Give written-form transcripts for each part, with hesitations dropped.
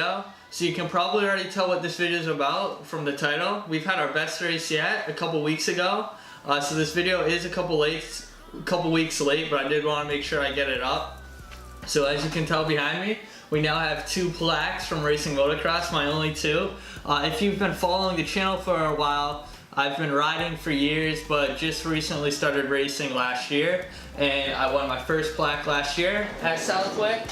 video. So you can probably already tell what this video is about from the title. We've had our best race yet a couple weeks ago. So this video is a couple weeks late, but I did want to make sure I get it up. So as you can tell behind me, we now have 2 plaques from Racing Motocross, my only 2. If you've been following the channel for a while, I've been riding for years, but just recently started racing last year, and I won my first plaque last year at Southwick.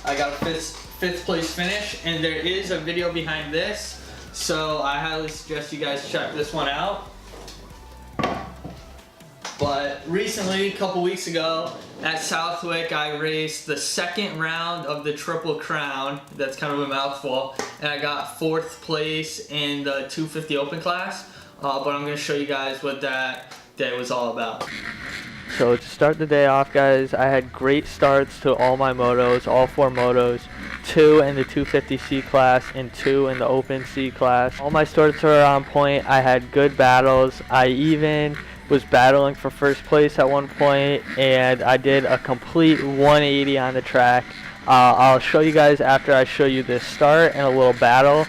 I got a fifth place finish, and there is a video behind this, so I highly suggest you guys check this one out. But recently, a couple weeks ago, at Southwick, I raced the 2nd round of the Triple Crown. That's kind of a mouthful, and I got 4th place in the 250 Open class. But I'm going to show you guys what that day was all about. So to start the day off, guys, I had great starts to all my motos, all 4 motos, 2 in the 250C class and 2 in the Open C class. All my starts were on point. I had good battles. I even was battling for first place at one point, and I did a complete 180 on the track. I'll show you guys after I show you this start and a little battle.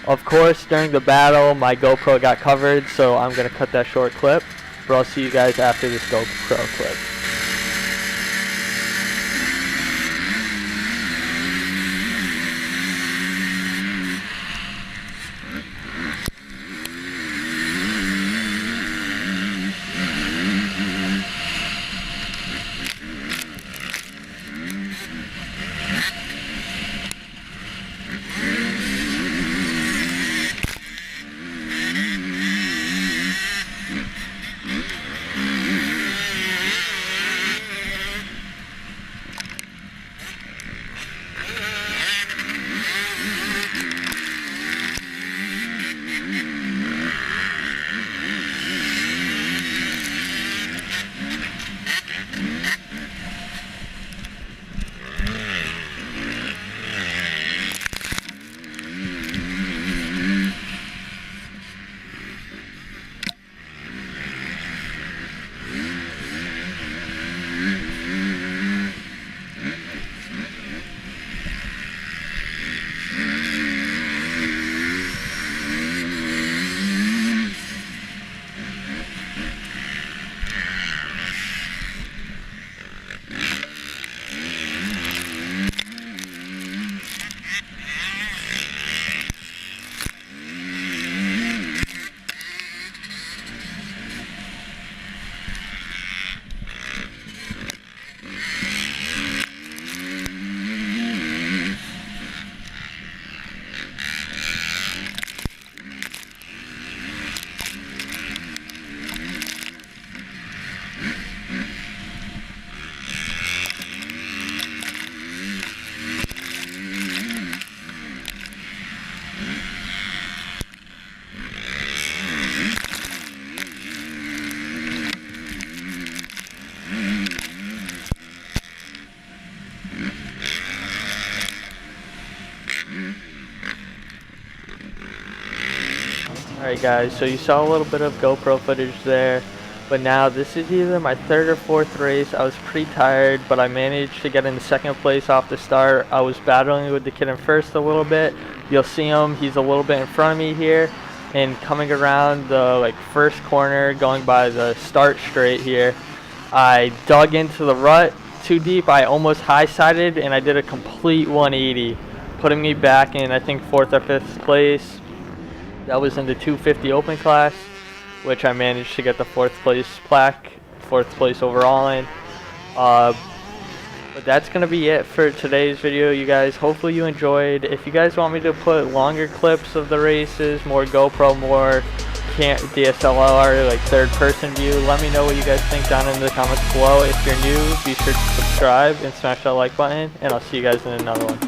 Of course, during the battle, my GoPro got covered, so I'm going to cut that short clip, but I'll see you guys after this GoPro clip. Alright guys, so you saw a little bit of GoPro footage there, but now this is either my 3rd or 4th race. I was pretty tired, but I managed to get into 2nd place off the start. I was battling with the kid in first a little bit. You'll see him, he's a little bit in front of me here, and coming around the first corner, going by the start straight here, I dug into the rut too deep. I almost high-sided, and I did a complete 180, putting me back in, I think, 4th or 5th place. That was in the 250 Open class, which I managed to get the 4th place plaque, 4th place overall in. But that's going to be it for today's video, you guys. Hopefully you enjoyed. If you guys want me to put longer clips of the races, more GoPro, more DSLR, 3rd person view, let me know what you guys think down in the comments below. If you're new, be sure to subscribe and smash that like button, and I'll see you guys in another one.